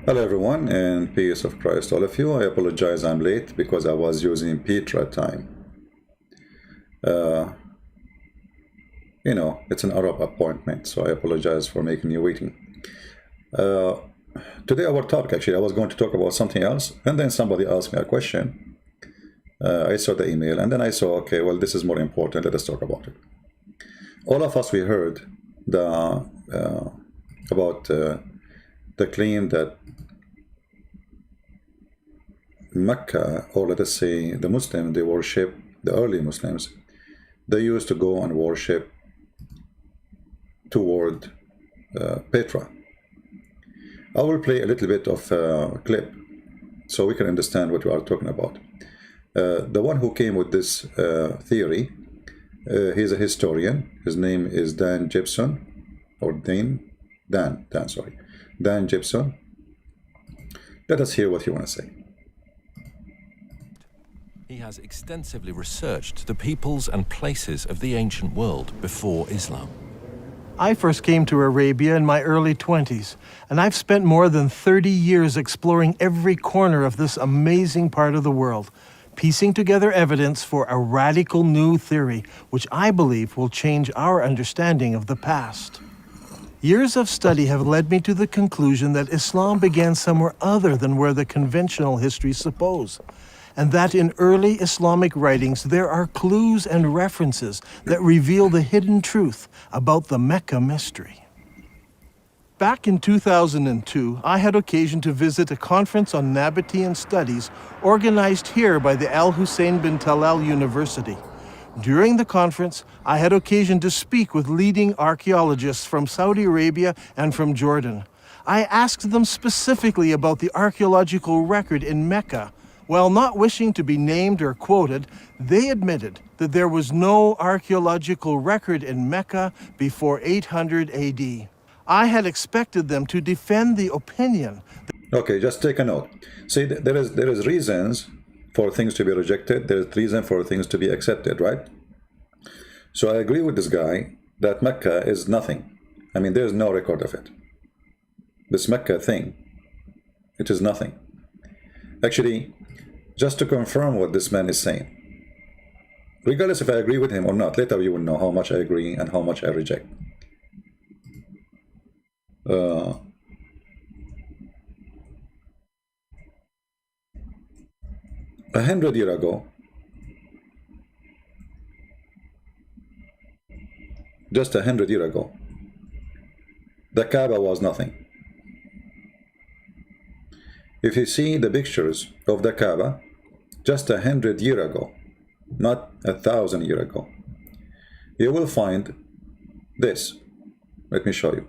Hello everyone, and peace of Christ all of you. I apologize I'm late because I was using Petra time. It's an Arab appointment, so I apologize for making you waiting. Today our topic, actually, I was going to talk about something else, and then somebody asked me a question. I saw the email, and then I saw, okay, well, this is more important, let us talk about it. All of us, we heard about the claim that Mecca, or let us say the Muslims, they worship, the early Muslims, they used to go and worship toward Petra. I will play a little bit of a clip so we can understand what we are talking about. The one who came with this theory, he's a historian. His name is Dan Gibson, or Dan Gibson. Let us hear what you want to say. He has extensively researched the peoples and places of the ancient world before Islam. I first came to Arabia in my early 20s, and I've spent more than 30 years exploring every corner of this amazing part of the world, piecing together evidence for a radical new theory, which I believe will change our understanding of the past. Years of study have led me to the conclusion that Islam began somewhere other than where the conventional histories suppose, and that in early Islamic writings there are clues and references that reveal the hidden truth about the Mecca mystery. Back in 2002, I had occasion to visit a conference on Nabatean studies organized here by the Al Hussein bin Talal University. During the conference, I had occasion to speak with leading archaeologists from Saudi Arabia and from Jordan. I asked them specifically about the archaeological record in Mecca. While not wishing to be named or quoted, they admitted that there was no archaeological record in Mecca before 800 AD. I had expected them to defend the opinion. Okay, just take a note. See, there is reasons for things to be rejected. There's reason for things to be accepted, right? So I agree with this guy that Mecca is nothing. I mean, there's no record of it. This Mecca thing, it is nothing. Actually, just to confirm what this man is saying, regardless if I agree with him or not, later you will know how much I agree and how much I reject. 100 years ago, just 100 years ago, the Kaaba was nothing. If you see the pictures of the Kaaba just 100 years ago, not 1,000 years ago, you will find this. Let me show you.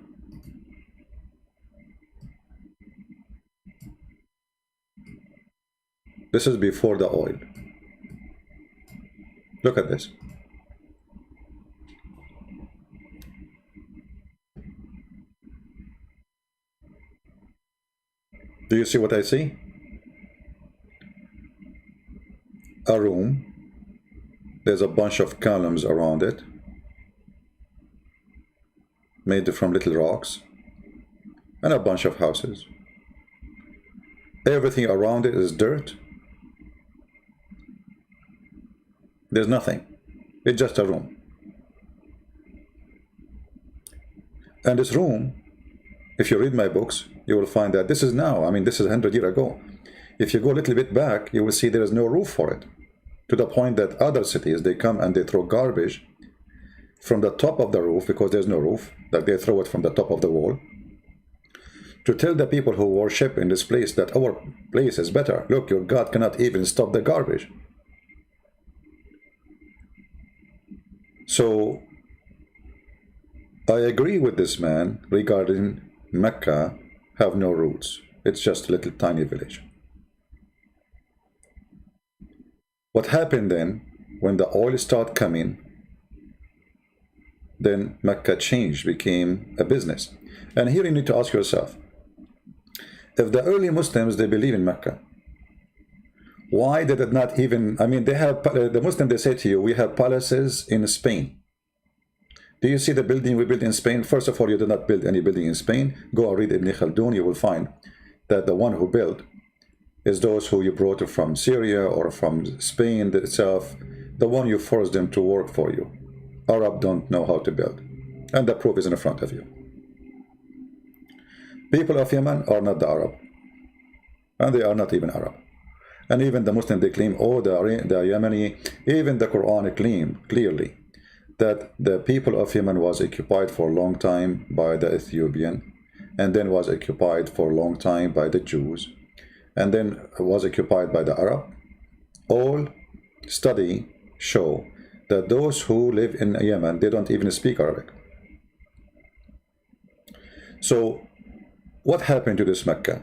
This is before the oil. Look at this. Do you see what I see? A room. There's a bunch of columns around it, made from little rocks, and a bunch of houses. Everything around it is dirt. There's nothing. It's just a room. And this room, if you read my books, you will find that this is now, I mean, this is 100 years ago. If you go a little bit back, you will see there is no roof for it. To the point that other cities, they come and they throw garbage from the top of the roof, because there's no roof, like they throw it from the top of the wall, to tell the people who worship in this place that our place is better. Look, your God cannot even stop the garbage. So I agree with this man regarding Mecca have no roots. It's just a little tiny village. What happened then, when the oil started coming, then Mecca changed, became a business. And here you need to ask yourself, if the early Muslims, they believe in Mecca, why did it not even, I mean, they have, the Muslim, they say to you, we have palaces in Spain. Do you see the building we built in Spain? First of all, you did not build any building in Spain. Go and read Ibn Khaldun, you will find that the one who built is those who you brought from Syria or from Spain itself, the one you forced them to work for you. Arab don't know how to build. And the proof is in front of you. People of Yemen are not the Arab. And they are not even Arab. And even the Muslim, they claim, oh, the Yemeni, even the Quran claim clearly that the people of Yemen was occupied for a long time by the Ethiopian, and then was occupied for a long time by the Jews, and then was occupied by the Arab. All study show that those who live in Yemen, they don't even speak Arabic. So what happened to this Mecca?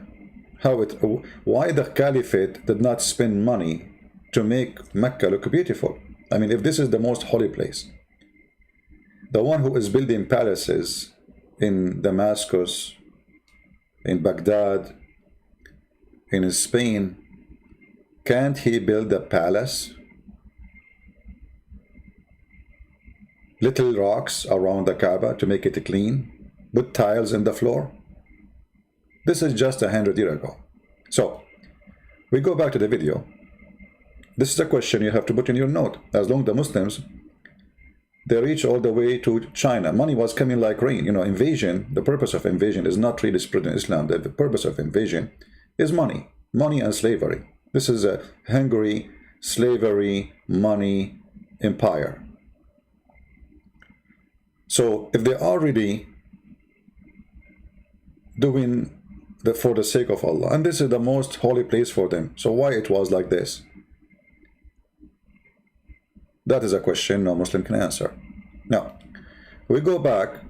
Why the Caliphate did not spend money to make Mecca look beautiful? I mean, if this is the most holy place, the one who is building palaces in Damascus, in Baghdad, in Spain, can't he build a palace? Little rocks around the Kaaba to make it clean, put tiles in the floor. This is just 100 years ago. So we go back to the video. This is a question you have to put in your note. As long as the Muslims, they reach all the way to China, money was coming like rain. You know, invasion, the purpose of invasion is not really spreading Islam. The purpose of invasion is money and slavery. This is a Hungary, slavery, money, empire. So if they are really doing for the sake of Allah, and this is the most holy place for them, so why it was like this? That is a question no Muslim can answer. Now, we go back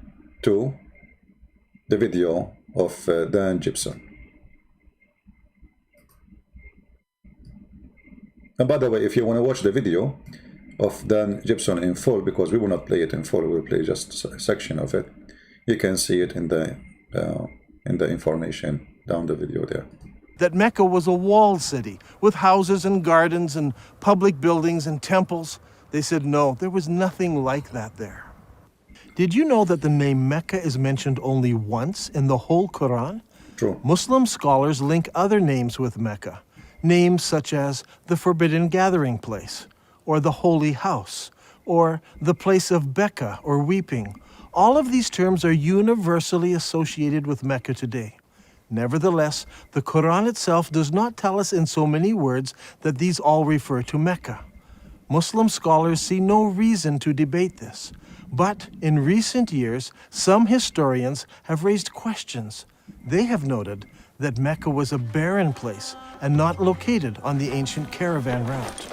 to the video of Dan Gibson. And by the way, if you want to watch the video of Dan Gibson in full, because we will not play it in full, we will play just a section of it, you can see it in the information down the video there. That Mecca was a walled city with houses and gardens and public buildings and temples. They said no, there was nothing like that there. Did you know that the name Mecca is mentioned only once in the whole Quran? True. Muslim scholars link other names with Mecca. Names such as the Forbidden Gathering Place, or the Holy House, or the Place of Becca, or Weeping. All of these terms are universally associated with Mecca today. Nevertheless, the Quran itself does not tell us in so many words that these all refer to Mecca. Muslim scholars see no reason to debate this. But in recent years, some historians have raised questions. They have noted that Mecca was a barren place and not located on the ancient caravan route.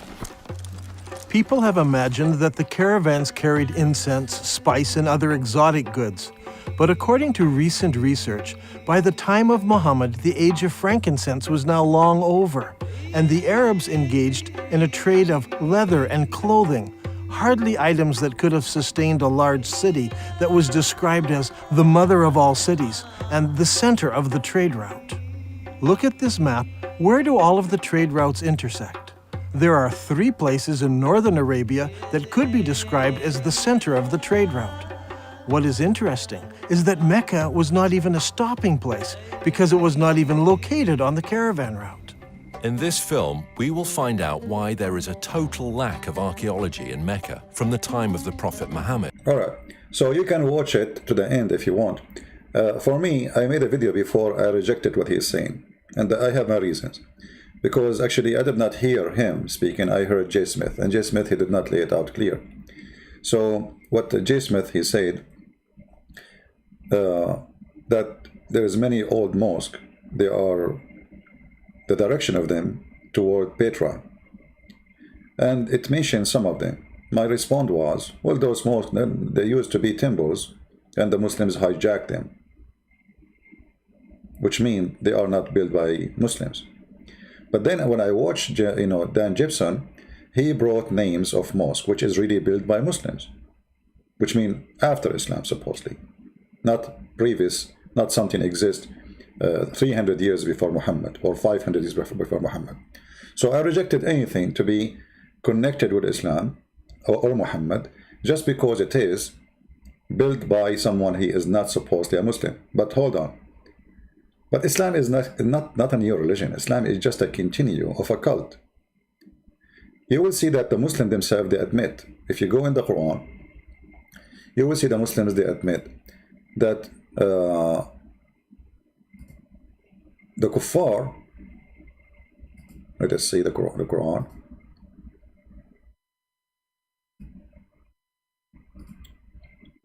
People have imagined that the caravans carried incense, spice, and other exotic goods. But according to recent research, by the time of Muhammad, the age of frankincense was now long over, and the Arabs engaged in a trade of leather and clothing, hardly items that could have sustained a large city that was described as the mother of all cities and the center of the trade route. Look at this map. Where do all of the trade routes intersect? There are 3 places in northern Arabia that could be described as the center of the trade route. What is interesting is that Mecca was not even a stopping place because it was not even located on the caravan route. In this film, we will find out why there is a total lack of archaeology in Mecca from the time of the Prophet Muhammad. All right, so you can watch it to the end if you want. For me, I made a video before I rejected what he's saying, and I have my reasons. Because actually I did not hear him speaking, I heard J. Smith, and J. Smith, he did not lay it out clear. So what J. Smith, he said, that there is many old mosques, they are, the direction of them toward Petra. And it mentioned some of them. My response was, well, those mosques, they used to be temples, and the Muslims hijacked them. Which means they are not built by Muslims. But then when I watched, Dan Gibson, he brought names of mosques, which is really built by Muslims. Which means after Islam, supposedly. Not previous, not something exists 300 years before Muhammad or 500 years before Muhammad. So I rejected anything to be connected with Islam or Muhammad just because it is built by someone he is not supposedly a Muslim. But hold on. But Islam is not a new religion. Islam is just a continue of a cult. You will see that the Muslims themselves, they admit, if you go in the Quran, you will see the Muslims, they admit that the kuffar, let us see the Quran,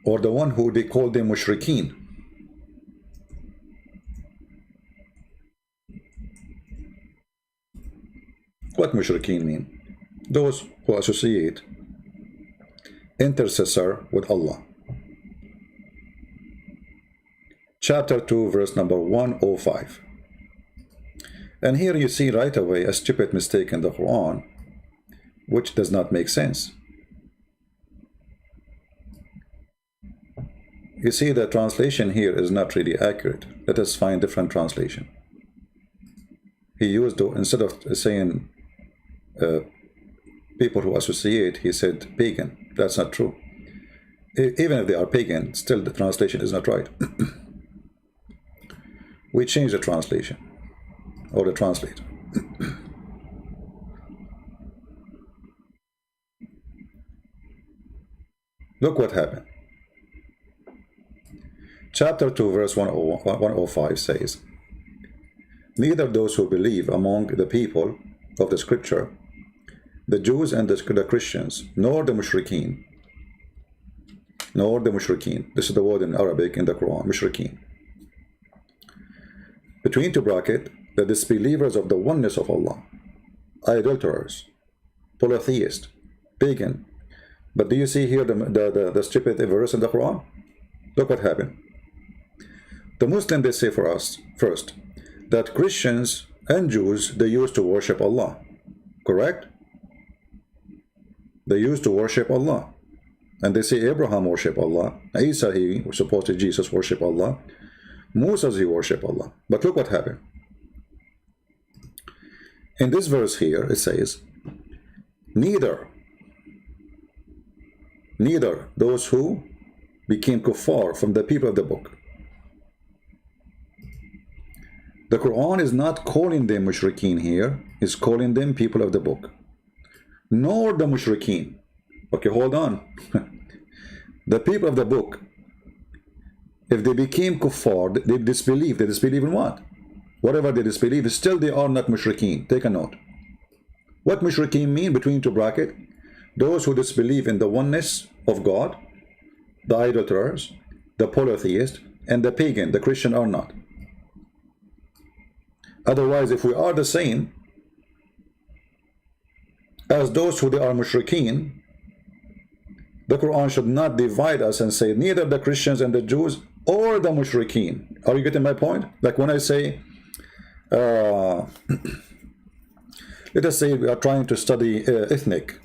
or the one who they call them mushrikeen. What mushrikeen mean? Those who associate intercessor with Allah. Chapter 2, verse number 105. And here you see right away a stupid mistake in the Quran, which does not make sense. You see, the translation here is not really accurate. Let us find different translation. He used, instead of saying people who associate, he said pagan. That's not true. Even if they are pagan, still the translation is not right. We change the translation, or the translator. Look what happened. Chapter 2, verse 105 says, neither those who believe among the people of the scripture, the Jews and the Christians, nor the mushrikeen, this is the word in Arabic in the Quran, mushrikeen, between two brackets, the disbelievers of the oneness of Allah, idolaters, polytheists, pagan. But do you see here the stupid verse in the Quran? Look what happened. The Muslims, they say for us, first, that Christians and Jews, they used to worship Allah. Correct? They used to worship Allah. And they say Abraham worship Allah. Isa, he supported Jesus, worship Allah. Moses, he worship Allah. But look what happened. In this verse here, it says, neither those who became kuffar from the people of the book. The Quran is not calling them mushrikeen here, it's calling them people of the book. Nor the mushrikeen. Okay, hold on. The people of the book, if they became kuffar, they disbelieve. They disbelieve in what? Whatever they disbelieve, still they are not mushrikeen. Take a note. What mushrikeen mean between two brackets? Those who disbelieve in the oneness of God, the idolaters, the polytheist, and the pagan. The Christian are not. Otherwise, if we are the same as those who they are mushrikeen, the Quran should not divide us and say neither the Christians and the Jews or the mushrikeen. Are you getting my point? Like when I say, let us say we are trying to study ethnic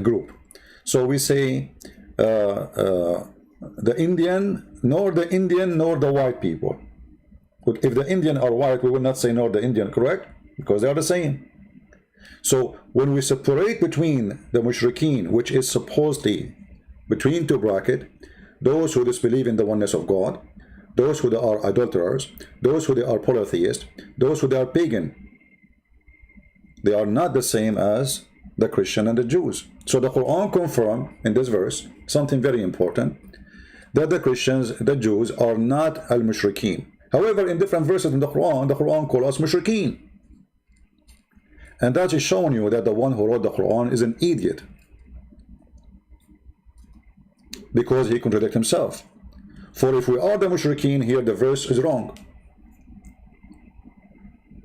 group. So we say the Indian, nor the white people. If the Indian are white, we will not say nor the Indian, correct? Because they are the same. So when we separate between the mushrikeen, which is supposedly between two brackets, those who disbelieve in the oneness of God, those who are idolaters, those who are polytheists, those who are pagan, they are not the same as the Christian and the Jews. So the Quran confirms in this verse something very important, that the Christians, the Jews are not al-mushrikeen. However, in different verses in the Quran calls us mushrikeen. And that is showing you that the one who wrote the Quran is an idiot, because he contradicts himself. For if we are the mushrikeen, here the verse is wrong.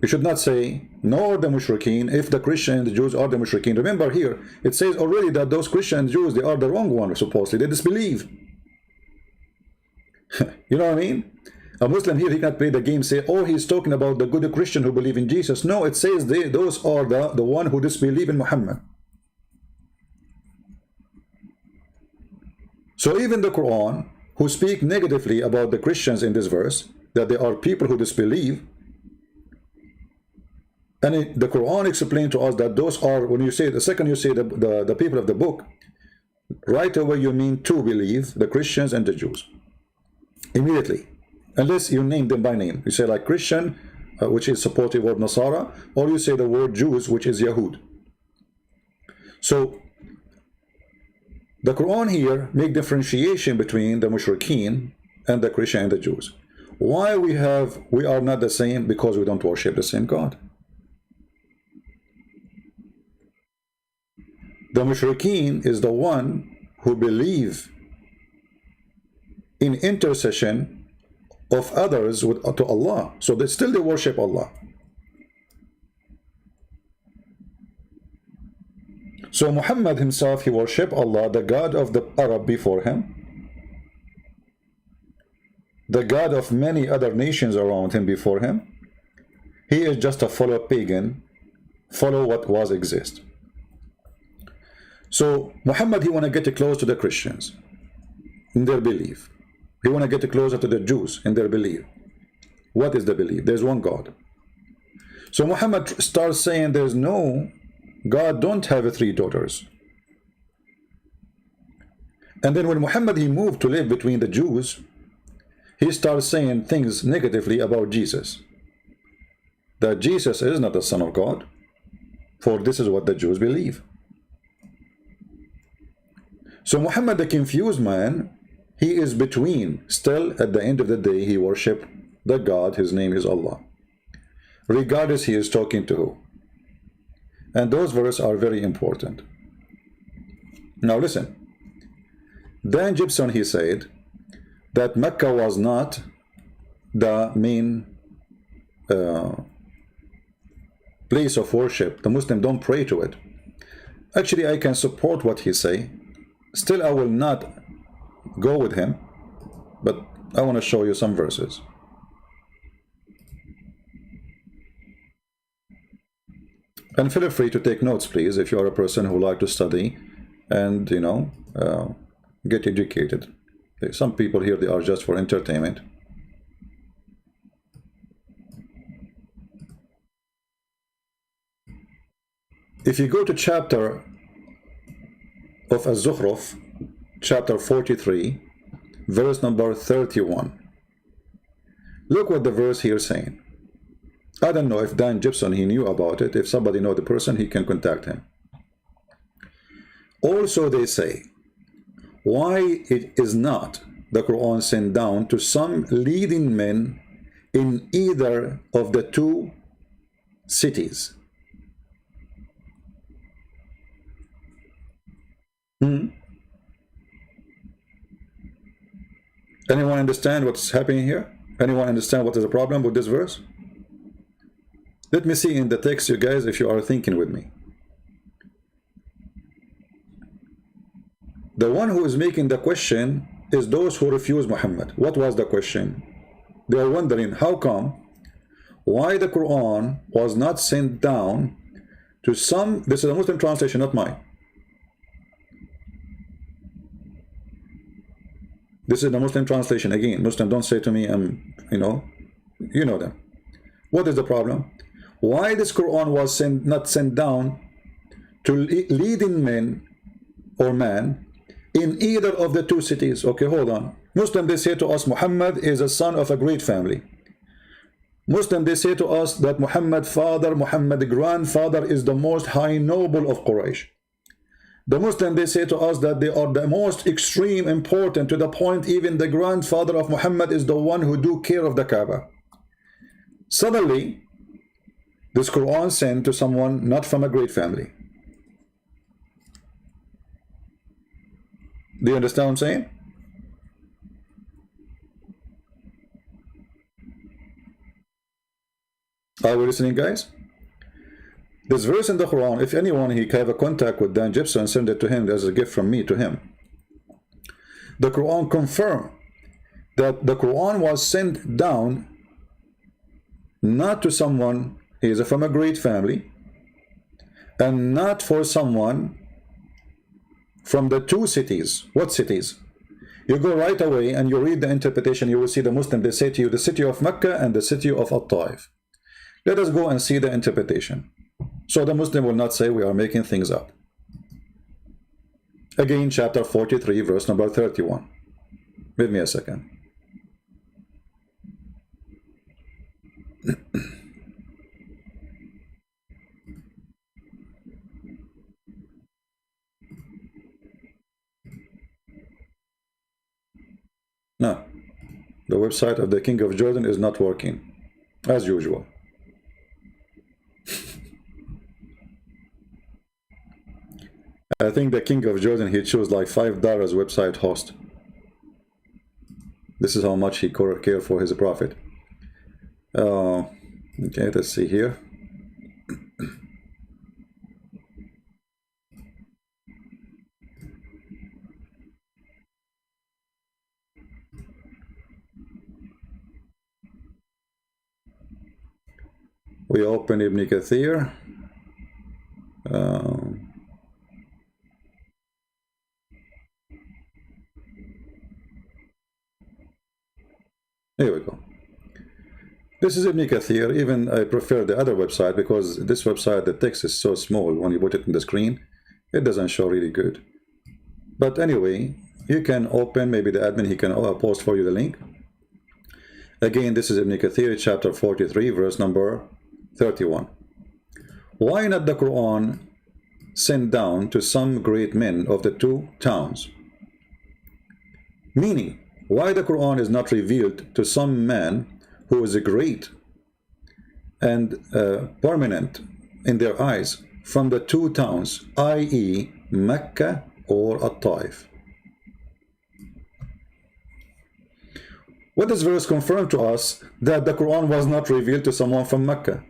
You should not say nor the mushrikeen if the Christian and the Jews are the mushrikeen. Remember here, it says already that those Christian and Jews, they are the wrong one, supposedly. They disbelieve. You know what I mean? A Muslim here, he cannot play the game, say, oh, he's talking about the good Christian who believe in Jesus. No, it says those are the one who disbelieve in Muhammad. So even the Quran, who speak negatively about the Christians in this verse, that they are people who disbelieve, and the Quran explained to us that those are, when you say, the second you say the people of the book, right away you mean to believe, the Christians and the Jews. Immediately. unless you name them by name. You say like Christian, which is supportive of Nasara, or you say the word Jews, which is Yahud. So the Quran here make differentiation between the Mushrikeen and the Christian and the Jews. Why we are not the same? Because we don't worship the same God. The Mushrikeen is the one who believe in intercession of others to Allah. So they worship Allah. So Muhammad himself, he worshiped Allah, the God of the Arab before him, the God of many other nations around him before him. He is just a follow pagan, follow what was exist. So Muhammad, he want to get close to the Christians in their belief. He want to get closer to the Jews in their belief. What is the belief? There's one God. So Muhammad starts saying there's no God, don't have 3 daughters. And then when Muhammad, he moved to live between the Jews, he starts saying things negatively about Jesus. That Jesus is not the Son of God, for this is what the Jews believe. So Muhammad, the confused man, he is between. Still, at the end of the day, he worshipped the God, his name is Allah. Regardless he is talking to who. And those verses are very important. Now listen. Dan Gibson, he said that Mecca was not the main place of worship. The Muslims don't pray to it. Actually, I can support what he say. Still, I will not go with him, but I want to show you some verses. And feel free to take notes, please, if you are a person who like to study and, you know, get educated. Some people here, they are just for entertainment. If you go to chapter of Az-Zukhruf, chapter 43, verse number 31. Look what the verse here is saying. I don't know if Dan Gibson, he knew about it. If somebody know the person, he can contact him. Also they say, why it is not the Quran sent down to some leading men in either of the 2 cities? Anyone understand what's happening here? Anyone understand what is the problem with this verse? Let me see in the text, you guys, if you are thinking with me. The one who is making the question is those who refuse Muhammad. What was the question? They are wondering how come, why the Quran was not sent down to some, this is a Muslim translation, not mine. This is the Muslim translation. Again, Muslim, don't say to me, you know them. What is the problem? Why this Quran was not sent down to leading men or man in either of the 2 cities? Okay, hold on. Muslim, they say to us, Muhammad is a son of a great family. Muslim, they say to us that Muhammad father, Muhammad grandfather is the most high noble of Quraysh. The Muslim, they say to us that they are the most extreme important, to the point even the grandfather of Muhammad is the one who do care of the Kaaba. Suddenly, this Quran sent to someone not from a great family. Do you understand what I'm saying? Are we listening, guys? This verse in the Quran, if anyone he can have a contact with Dan Gibson, send it to him as a gift from me to him. The Quran confirmed that the Quran was sent down not to someone he is from a great family, and not for someone from the 2 cities. What cities? You go right away and you read the interpretation, you will see the Muslim, they say to you the city of Mecca and the city of At-Taif. Let us go and see the interpretation. So the Muslim will not say we are making things up. Again, chapter 43, verse number 31. Give me a second. The website of the King of Jordan is not working, as usual. I think the King of Jordan, he chose like $5 website host. This is how much he care for his prophet. Okay, let's see here. We open Ibn Kathir. Here we go. This is Ibn Kathir. Even I prefer the other website because this website, the text is so small. When you put it in the screen, it doesn't show really good. But anyway, you can open, maybe the admin, he can post for you the link. Again, this is Ibn Kathir, chapter 43, verse number 31. Why not the Quran sent down to some great men of the two towns? Meaning, why the Quran is not revealed to some man who is great and permanent in their eyes from the two towns, i.e. Mecca or At-Taif? What does verse confirm to us? That the Quran was not revealed to someone from Mecca,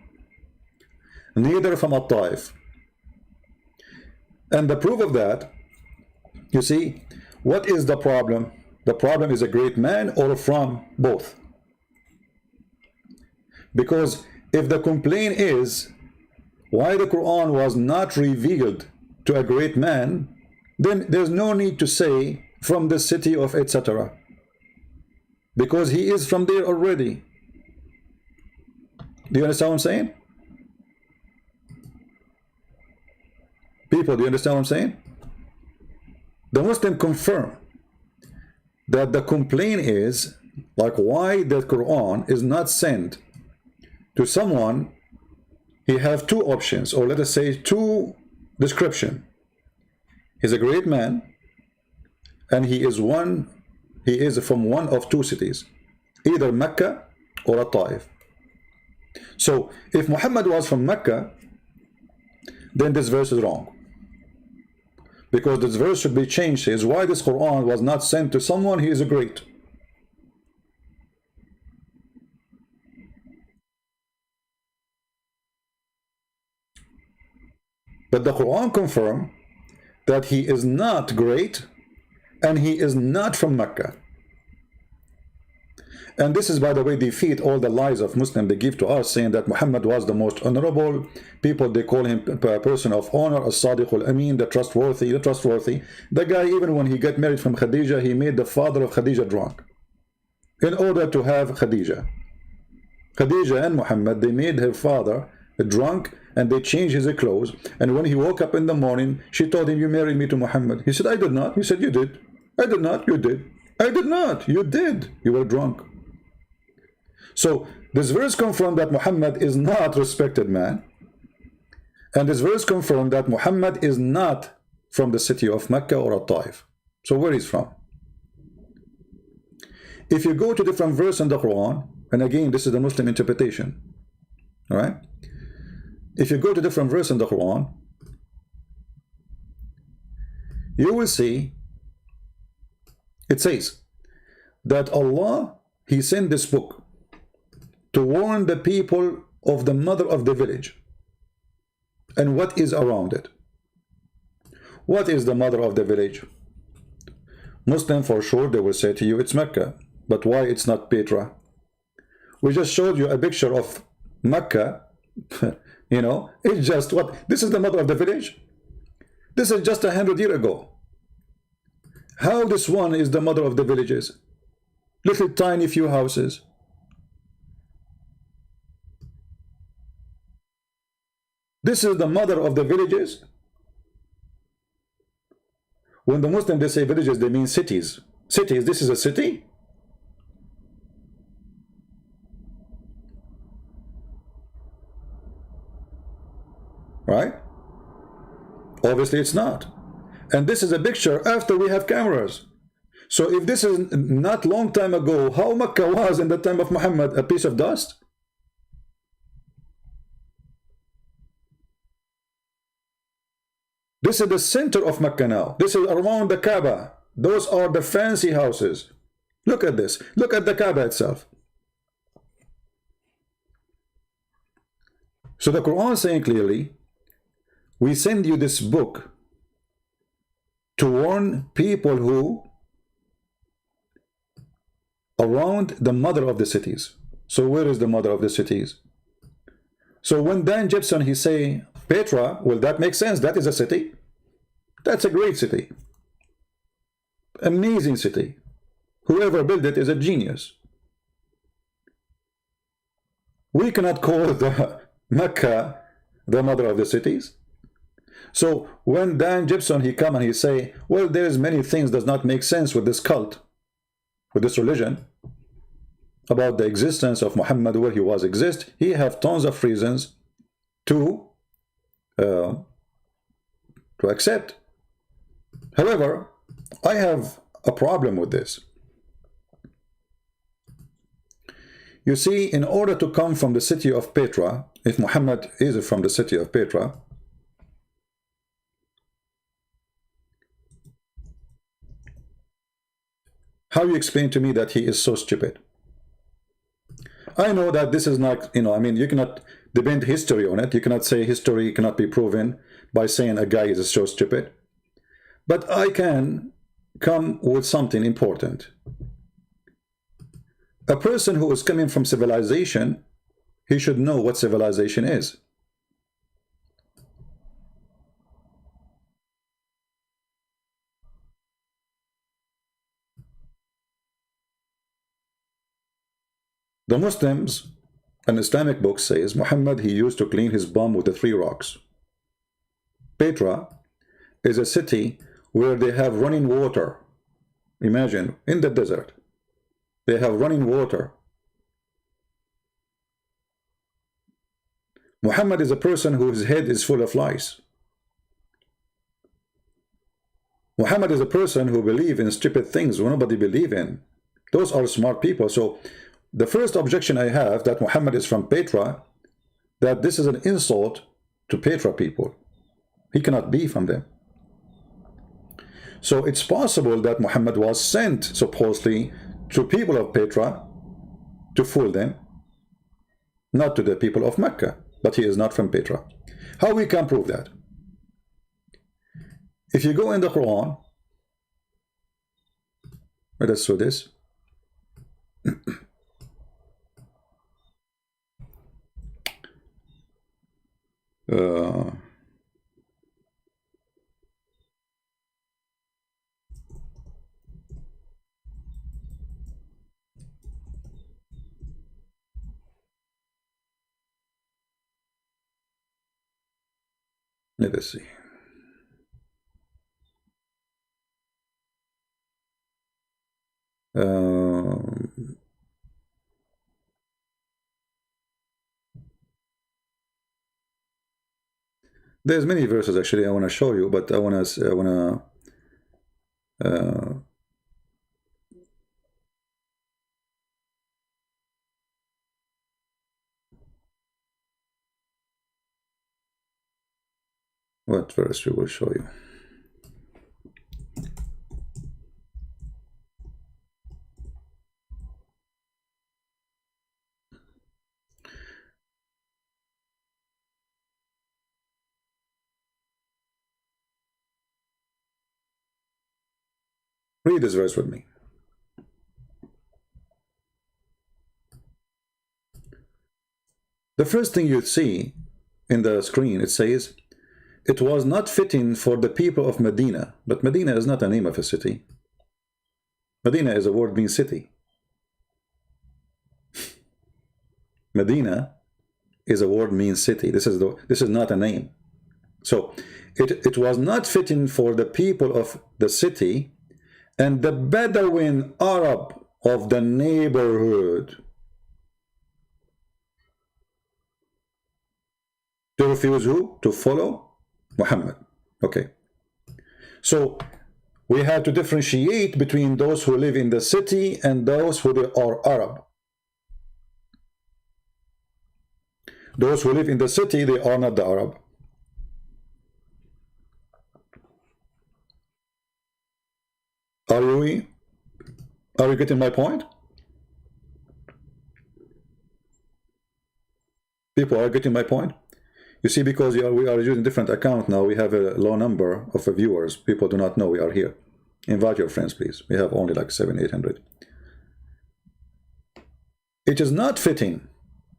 neither from At-Taif. And the proof of that, you see, what is the problem? The problem is a great man or from both. Because if the complaint is why the Quran was not revealed to a great man, then there's no need to say from the city of etc. Because he is from there already. Do you understand what I'm saying? People, do you understand what I'm saying? The Muslim confirm that the complaint is like why the Quran is not sent to someone. He have two options, or let us say two description. He's a great man and he is from one of two cities, either Mecca or At-Taif. So if Muhammad was from Mecca, then this verse is wrong, because this verse should be changed. Is why this Quran was not sent to someone he is a great. But the Quran confirmed that he is not great and he is not from Mecca. And this is, by the way, defeat all the lies of Muslims they give to us, saying that Muhammad was the most honorable people. They call him a person of honor, as-Sadiq al-Amin, the trustworthy, the trustworthy. The guy, even when he got married from Khadija, he made the father of Khadija drunk in order to have Khadija. Khadija and Muhammad, they made her father drunk and they changed his clothes. And when he woke up in the morning, she told him, "You married me to Muhammad." He said, "I did not." He said, "You did." "I did not." "You did." "I did not." "You did. You were drunk." So this verse confirmed that Muhammad is not respected man, and this verse confirmed that Muhammad is not from the city of Mecca or At-Taif. So where he's from? If you go to different verse in the Quran, and again this is the Muslim interpretation, all right? If you go to different verse in the Quran, you will see it says that Allah, he sent this book to warn the people of the mother of the village and what is around it. What is the mother of the village? Muslim, for sure, they will say to you, it's Mecca. But why it's not Petra? We just showed you a picture of Mecca. You know, it's just what? This is the mother of the village? This is just 100 years ago. How this one is the mother of the villages? Little tiny few houses. This is the mother of the villages. When the Muslims, they say villages, they mean cities. Cities, this is a city? Right? Obviously it's not. And this is a picture after we have cameras. So if this is not long time ago, how Mecca was in the time of Muhammad? A piece of dust? This is the center of Mecca now. This is around the Kaaba. Those are the fancy houses. Look at this. Look at the Kaaba itself. So the Quran is saying clearly, we send you this book to warn people who around the mother of the cities. So where is the mother of the cities? So when Dan Gibson, he say Petra, well, that makes sense. That is a city. That's a great city. Amazing city. Whoever built it is a genius. We cannot call the Mecca the mother of the cities. So when Dan Gibson, he come and he say, well, there's many things does not make sense with this cult, with this religion, about the existence of Muhammad, where he was exist, he have tons of reasons to accept. However, I have a problem with this. You see, in order to come from the city of Petra, if Muhammad is from the city of Petra, how you explain to me that he is so stupid? I know that this is not, I mean, you cannot debate history on it. You cannot say history cannot be proven by saying a guy is so stupid. But I can come with something important. A person who is coming from civilization, he should know what civilization is. The Muslims, an Islamic book says, Muhammad, he used to clean his bum with the 3 rocks. Petra is a city where they have running water. Imagine, in the desert, they have running water. Muhammad is a person whose head is full of lies. Muhammad is a person who believes in stupid things nobody believes in. Those are smart people. So the first objection I have that Muhammad is from Petra, that this is an insult to Petra people. He cannot be from them. So it's possible that Muhammad was sent supposedly to people of Petra to fool them, not to the people of Mecca, but he is not from Petra. How we can prove that? If you go in the Quran, let us do this. Let us see. There's many verses actually I want to show you, but I want to what verse we will show you. Read this verse with me. The first thing you see in the screen, it says, it was not fitting for the people of Medina. But Medina is not a name of a city. Medina is a word means city. Medina is a word means city. This is not a name. So it was not fitting for the people of the city and the Bedouin Arab of the neighborhood to refuse who? To follow Muhammad. Okay. So we have to differentiate between those who live in the city and those who are Arab. Those who live in the city, they are not the Arab. Are you getting my point? People are getting my point? You see, because we are using different account now, we have a low number of viewers. People do not know we are here. Invite your friends, please. We have only like 700-800. It is not fitting.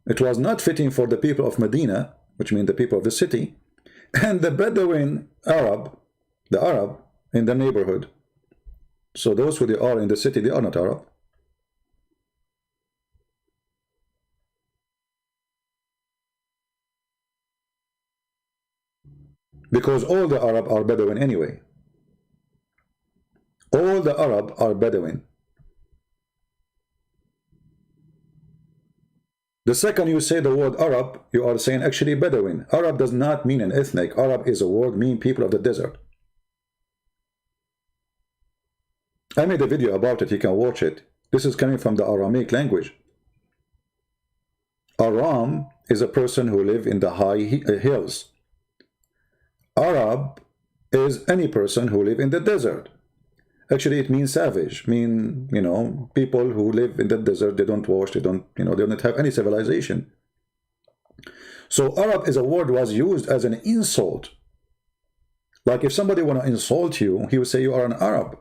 It was not fitting for the people of Medina, which means the people of the city, and the Bedouin Arab, the Arab in the neighborhood. So those who they are in the city, they are not Arab. Because all the Arab are Bedouin anyway. All the Arab are Bedouin. The second you say the word Arab, you are saying actually Bedouin. Arab does not mean an ethnic. Arab is a word mean people of the desert. I made a video about it, you can watch it. This is coming from the Aramaic language. Aram is a person who lives in the high hills. Arab is any person who lives in the desert. Actually, it means savage, people who live in the desert, they don't wash, they don't have any civilization. So Arab is a word was used as an insult. Like if somebody want to insult you, he would say you are an Arab.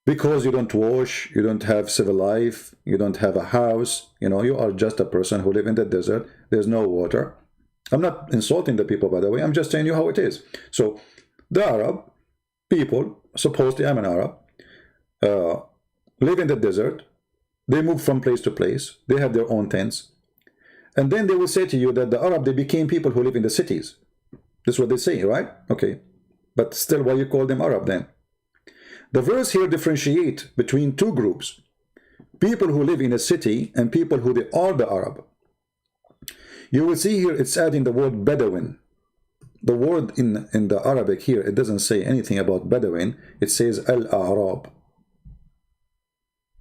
Because you don't wash, you don't have civil life, you don't have a house, you are just a person who live in the desert, there's no water. I'm not insulting the people, by the way, I'm just telling you how it is. So, the Arab people, supposedly I'm an Arab, live in the desert, they move from place to place, they have their own tents, and then they will say to you that the Arab, they became people who live in the cities. That's what they say, right? Okay. But still, why you call them Arab then? The verse here differentiate between two groups. People who live in a city and people who they are the Arab. You will see here it's adding the word Bedouin. The word in the Arabic here, it doesn't say anything about Bedouin. It says Al-A'rab.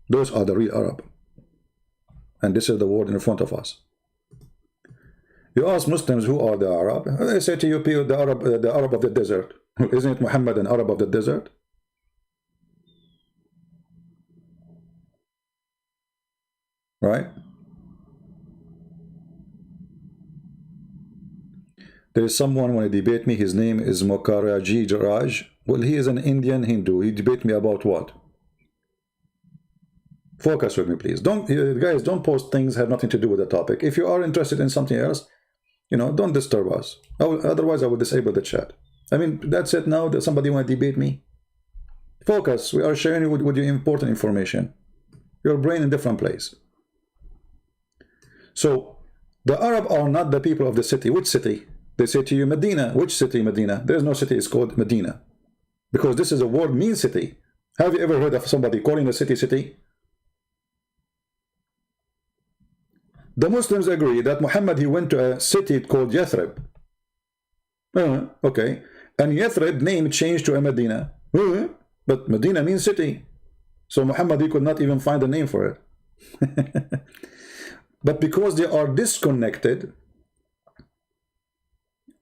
Those are the real Arab. And this is the word in front of us. You ask Muslims who are the Arab. They say to you, the Arab of the desert. Isn't it Muhammad an Arab of the desert? Right? There is someone want to debate me. His name is Mokaraji Raj. Well, he is an Indian Hindu. He debate me about what? Focus with me, please. Guys, don't post things that have nothing to do with the topic. If you are interested in something else, don't disturb us. Otherwise, I will disable the chat. I mean, that's it now. That somebody want to debate me? Focus. We are sharing with you important information. Your brain in a different place. So, the Arab are not the people of the city. Which city? They say to you, Medina. Which city, Medina? There is no city, it's called Medina. Because this is a word mean city. Have you ever heard of somebody calling a city, city? The Muslims agree that Muhammad, he went to a city called Yathrib. Okay. And Yathrib name changed to a Medina. But Medina means city. So Muhammad, he could not even find a name for it. But because they are disconnected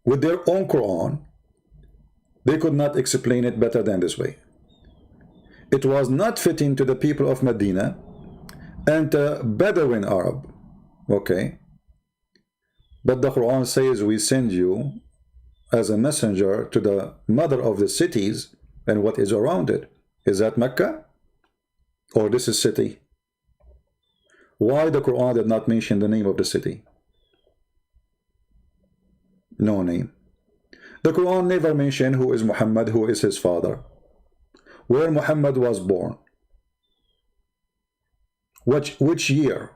with their own Quran, they could not explain it better than this way. It was not fitting to the people of Medina and Bedouin Arab. Okay. But the Quran says we send you as a messenger to the mother of the cities and what is around it. Is that Mecca? Or this is city? Why the Quran did not mention the name of the city? No name. The Quran never mentioned who is Muhammad, who is his father, where Muhammad was born, which year.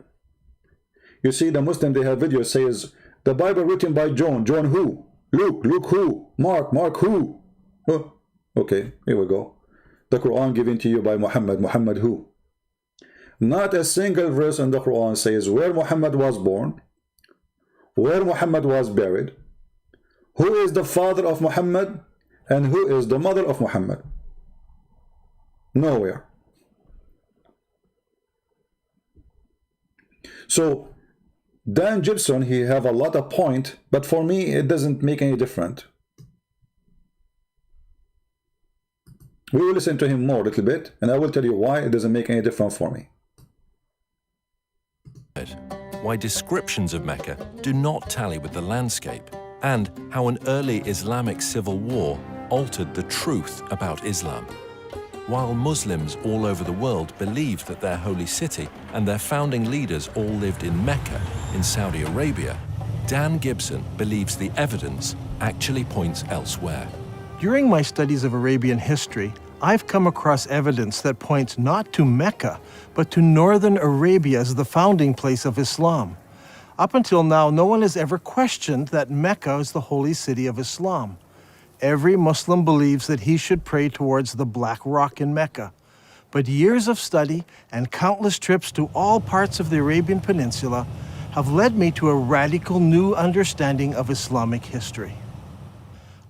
You see, the Muslim, they have videos says the Bible written by John. John who? Luke who? Mark who? Oh, okay, here we go. The Quran given to you by Muhammad who? Not a single verse in the Quran says where Muhammad was born, where Muhammad was buried, Who is the father of Muhammad and who is the mother of Muhammad? Nowhere. So Dan Gibson, he have a lot of point, but for me it doesn't make any difference. We will listen to him more a little bit, and I will tell you why it doesn't make any difference for me. Why descriptions of Mecca do not tally with the landscape, and how an early Islamic civil war altered the truth about Islam. While Muslims all over the world believed that their holy city and their founding leaders all lived in Mecca, in Saudi Arabia, Dan Gibson believes the evidence actually points elsewhere. During my studies of Arabian history, I've come across evidence that points not to Mecca, but to northern Arabia as the founding place of Islam. Up until now, no one has ever questioned that Mecca is the holy city of Islam. Every Muslim believes that he should pray towards the Black Rock in Mecca. But years of study and countless trips to all parts of the Arabian Peninsula have led me to a radical new understanding of Islamic history.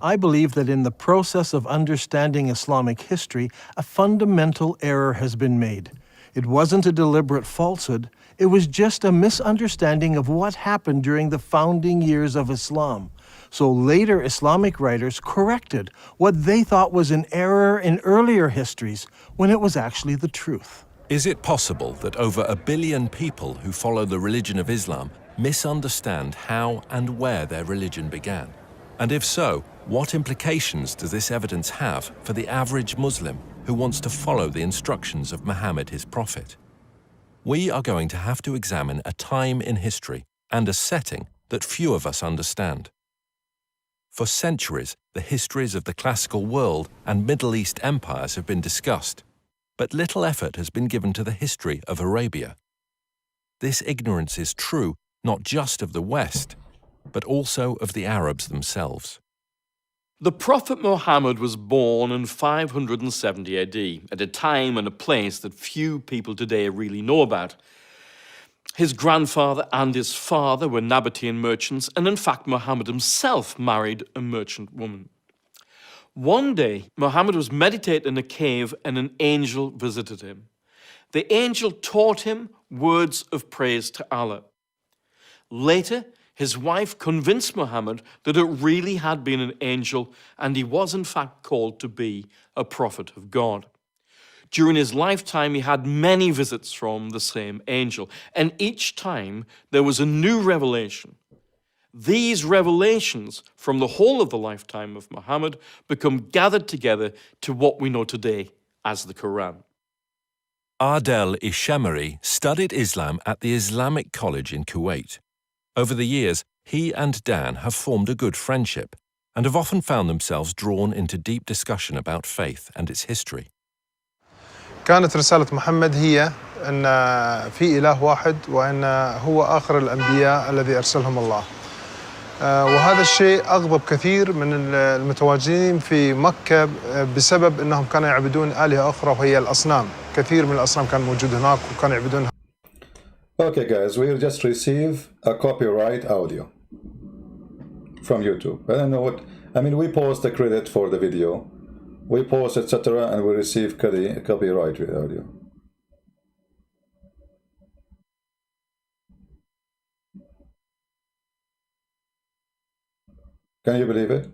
I believe that in the process of understanding Islamic history, a fundamental error has been made. It wasn't a deliberate falsehood, it was just a misunderstanding of what happened during the founding years of Islam. So later Islamic writers corrected what they thought was an error in earlier histories when it was actually the truth. Is it possible that over 1 billion people who follow the religion of Islam misunderstand how and where their religion began? And if so, what implications does this evidence have for the average Muslim who wants to follow the instructions of Muhammad, his prophet? We are going to have to examine a time in history and a setting that few of us understand. For centuries, the histories of the classical world and Middle East empires have been discussed, but little effort has been given to the history of Arabia. This ignorance is true not just of the West, but also of the Arabs themselves. The Prophet Muhammad was born in 570 AD, at a time and a place that few people today really know about. His grandfather and his father were Nabatean merchants, and in fact Muhammad himself married a merchant woman. One day, Muhammad was meditating in a cave and an angel visited him. The angel taught him words of praise to Allah. Later, his wife convinced Muhammad that it really had been an angel and he was in fact called to be a prophet of God. During his lifetime, he had many visits from the same angel, and each time there was a new revelation. These revelations from the whole of the lifetime of Muhammad become gathered together to what we know today as the Quran. Adel Ishamari studied Islam at the Islamic College in Kuwait. Over the years, he and Dan have formed a good friendship and have often found themselves drawn into deep discussion about faith and its history. كانت رسالة محمد هي أن في إله واحد وأن هو آخر الأنبياء الذي أرسلهم الله. وهذا الشيء أغضب كثير من المتواجدين في مكة بسبب أنهم كانوا يعبدون آلهة أخرى وهي الأصنام. كثير من الأصنام كان موجود هناك وكانوا يعبدونها. Okay guys, we'll just receive a copyright audio from YouTube. I don't know what, I mean, we post the credit for the video, we post etc. and we receive copyright audio. Can you believe it?